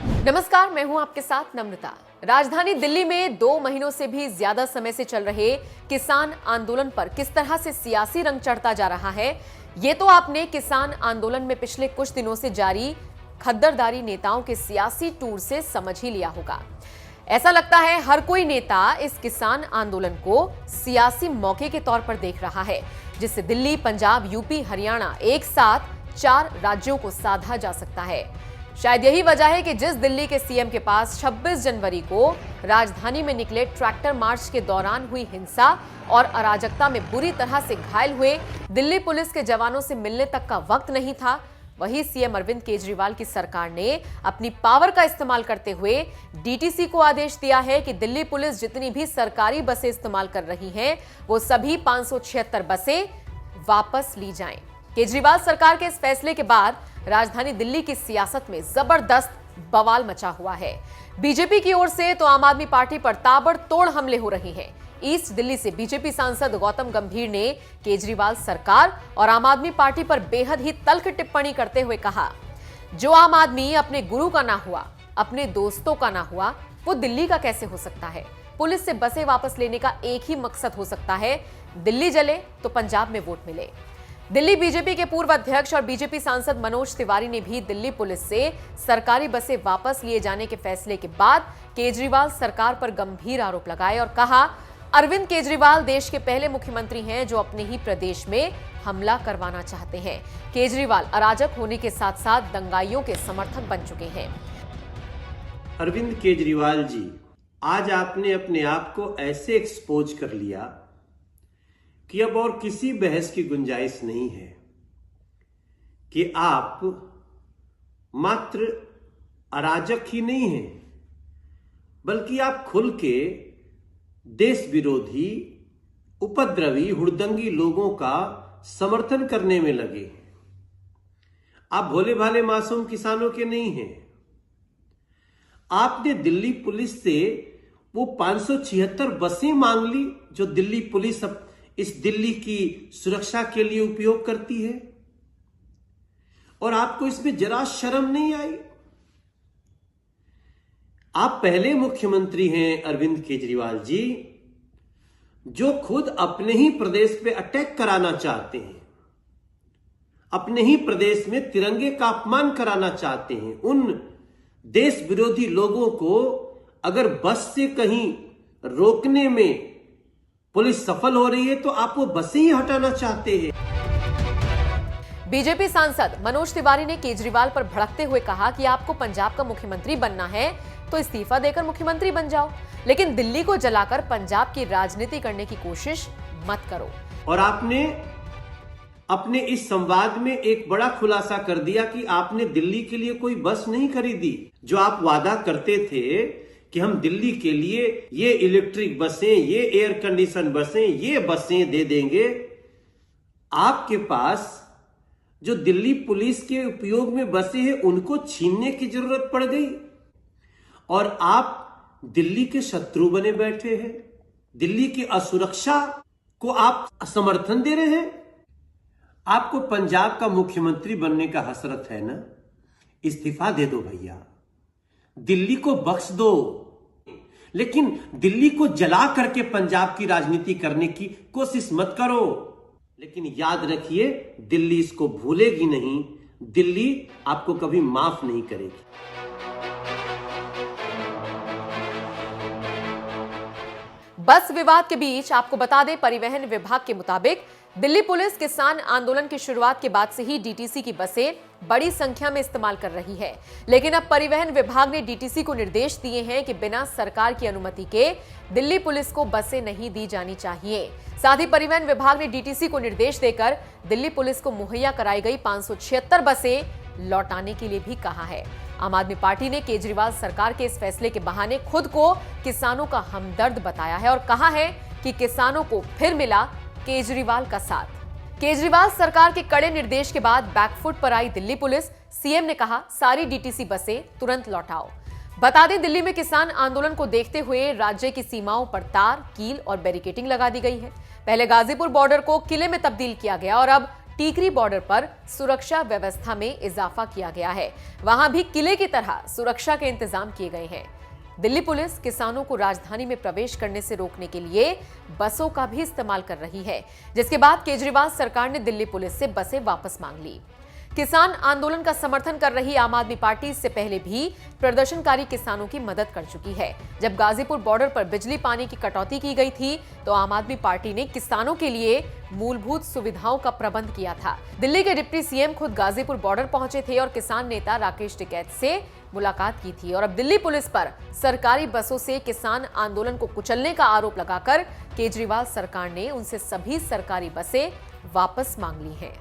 नमस्कार, मैं हूं आपके साथ नम्रता। राजधानी दिल्ली में 2 महीनों से भी ज्यादा समय से चल रहे किसान आंदोलन पर किस तरह से सियासी रंग चढ़ता जा रहा है, ये तो आपने किसान आंदोलन में पिछले कुछ दिनों से जारी खद्दरदारी नेताओं के सियासी टूर से समझ ही लिया होगा। ऐसा लगता है हर कोई नेता इस किसान आंदोलन को सियासी मौके के तौर पर देख रहा है, जिससे दिल्ली, पंजाब, यूपी, हरियाणा एक साथ 4 राज्यों को साधा जा सकता है। शायद यही वजह है कि जिस दिल्ली के सीएम के पास 26 जनवरी को राजधानी में निकले ट्रैक्टर मार्च के दौरान हुई हिंसा और अराजकता में बुरी तरह से घायल हुए दिल्ली पुलिस के जवानों से मिलने तक का वक्त नहीं था, वही सीएम अरविंद केजरीवाल की सरकार ने अपनी पावर का इस्तेमाल करते हुए डीटीसी को आदेश दिया है कि दिल्ली पुलिस जितनी भी सरकारी बसें इस्तेमाल कर रही हैं, वो सभी 576 बसें वापस ली जाएं। केजरीवाल सरकार के इस फैसले के बाद राजधानी दिल्ली की सियासत में जबरदस्त बवाल मचा हुआ है। बीजेपी की ओर से तो आम आदमी पार्टी पर ताबड़तोड़ हमले हो रहे हैं। ईस्ट दिल्ली से बीजेपी सांसद गौतम गंभीर ने केजरीवाल सरकार और आम आदमी पार्टी पर बेहद ही तल्ख टिप्पणी करते हुए कहा, जो आम आदमी अपने गुरु का ना हुआ, अपने दोस्तों का ना हुआ, वो दिल्ली का कैसे हो सकता है। पुलिस से बसें वापस लेने का एक ही मकसद हो सकता है, दिल्ली जले तो पंजाब में वोट मिले। दिल्ली बीजेपी के पूर्व अध्यक्ष और बीजेपी सांसद मनोज तिवारी ने भी दिल्ली पुलिस से सरकारी बसें वापस लिए जाने के फैसले के बाद केजरीवाल सरकार पर गंभीर आरोप लगाए और कहा, अरविंद केजरीवाल देश के पहले मुख्यमंत्री हैं जो अपने ही प्रदेश में हमला करवाना चाहते हैं। केजरीवाल अराजक होने के साथ साथ दंगाइयों के समर्थक बन चुके हैं। अरविंद केजरीवाल जी, आज आपने अपने आप को ऐसे एक्सपोज कर लिया कि अब और किसी बहस की गुंजाइश नहीं है कि आप मात्र अराजक ही नहीं हैं, बल्कि आप खुल के देश विरोधी, उपद्रवी, हुड़दंगी लोगों का समर्थन करने में लगे। आप भोले भाले मासूम किसानों के नहीं हैं। आपने दिल्ली पुलिस से वो 576 बसें मांग ली जो दिल्ली पुलिस इस दिल्ली की सुरक्षा के लिए उपयोग करती है, और आपको इसमें जरा शर्म नहीं आई। आप पहले मुख्यमंत्री हैं अरविंद केजरीवाल जी, जो खुद अपने ही प्रदेश पे अटैक कराना चाहते हैं, अपने ही प्रदेश में तिरंगे का अपमान कराना चाहते हैं। उन देश विरोधी लोगों को अगर बस से कहीं रोकने में पुलिस सफल हो रही है तो आप वो बसें ही हटाना चाहते हैं। बीजेपी सांसद मनोज तिवारी ने केजरीवाल पर भड़कते हुए कहा कि आपको पंजाब का मुख्यमंत्री बनना है तो इस्तीफा देकर मुख्यमंत्री बन जाओ, लेकिन दिल्ली को जलाकर पंजाब की राजनीति करने की कोशिश मत करो। और आपने अपने इस संवाद में एक बड़ा खुलासा कर दिया कि आपने दिल्ली के लिए कोई बस नहीं खरीदी। जो आप वादा करते थे कि हम दिल्ली के लिए ये इलेक्ट्रिक बसें, ये एयर कंडीशन बसें, ये बसें दे देंगे, आपके पास जो दिल्ली पुलिस के उपयोग में बसें हैं उनको छीनने की जरूरत पड़ गई और आप दिल्ली के शत्रु बने बैठे हैं। दिल्ली की असुरक्षा को आप समर्थन दे रहे हैं। आपको पंजाब का मुख्यमंत्री बनने का हसरत है ना, इस्तीफा दे दो भैया, दिल्ली को बख्श दो, लेकिन दिल्ली को जला करके पंजाब की राजनीति करने की कोशिश मत करो। लेकिन याद रखिए, दिल्ली इसको भूलेगी नहीं, दिल्ली आपको कभी माफ नहीं करेगी। बस विवाद के बीच आपको बता दें, परिवहन विभाग के मुताबिक दिल्ली पुलिस किसान आंदोलन की शुरुआत के बाद से ही डीटीसी की बसें बड़ी संख्या में इस्तेमाल कर रही है, लेकिन अब परिवहन विभाग ने डीटीसी को निर्देश दिए हैं कि बिना सरकार की अनुमति के दिल्ली पुलिस को बसें नहीं दी जानी चाहिए। साथ ही परिवहन विभाग ने डीटीसी को निर्देश देकर दिल्ली पुलिस को मुहैया कराई गई 576 बसें लौटाने के लिए भी कहा है। आम आदमी पार्टी ने केजरीवाल सरकार के इस फैसले के बहाने खुद को किसानों का हमदर्द बताया है और कहा है कि किसानों को फिर मिला केजरीवाल का साथ। केजरीवाल सरकार के कड़े निर्देश के बाद बैकफुट पर आई दिल्ली पुलिस। सीएम ने कहा, सारी डीटीसी बसें तुरंत लौटाओ। बता दें, दिल्ली में किसान आंदोलन को देखते हुए राज्य की सीमाओं पर तार, कील और बैरिकेडिंग लगा दी गई है। पहले गाजीपुर बॉर्डर को किले में तब्दील किया गया और अब टीकरी बॉर्डर पर सुरक्षा व्यवस्था में इजाफा किया गया है। वहां भी किले की तरह सुरक्षा के इंतजाम किए गए हैं। दिल्ली पुलिस किसानों को राजधानी में प्रवेश करने से रोकने के लिए बसों का भी इस्तेमाल कर रही है, जिसके बाद केजरीवाल सरकार ने दिल्ली पुलिस से बसें वापस मांग ली। किसान आंदोलन का समर्थन कर रही आम आदमी पार्टी इससे पहले भी प्रदर्शनकारी किसानों की मदद कर चुकी है। जब गाजीपुर बॉर्डर पर बिजली पानी की कटौती की गई थी तो आम आदमी पार्टी ने किसानों के लिए मूलभूत सुविधाओं का प्रबंध किया था। दिल्ली के डिप्टी सीएम खुद गाजीपुर बॉर्डर पहुंचे थे और किसान नेता राकेश टिकैत से मुलाकात की थी। और अब दिल्ली पुलिस पर सरकारी बसों से किसान आंदोलन को कुचलने का आरोप लगाकर केजरीवाल सरकार ने उनसे सभी सरकारी बसें वापस मांग ली हैं।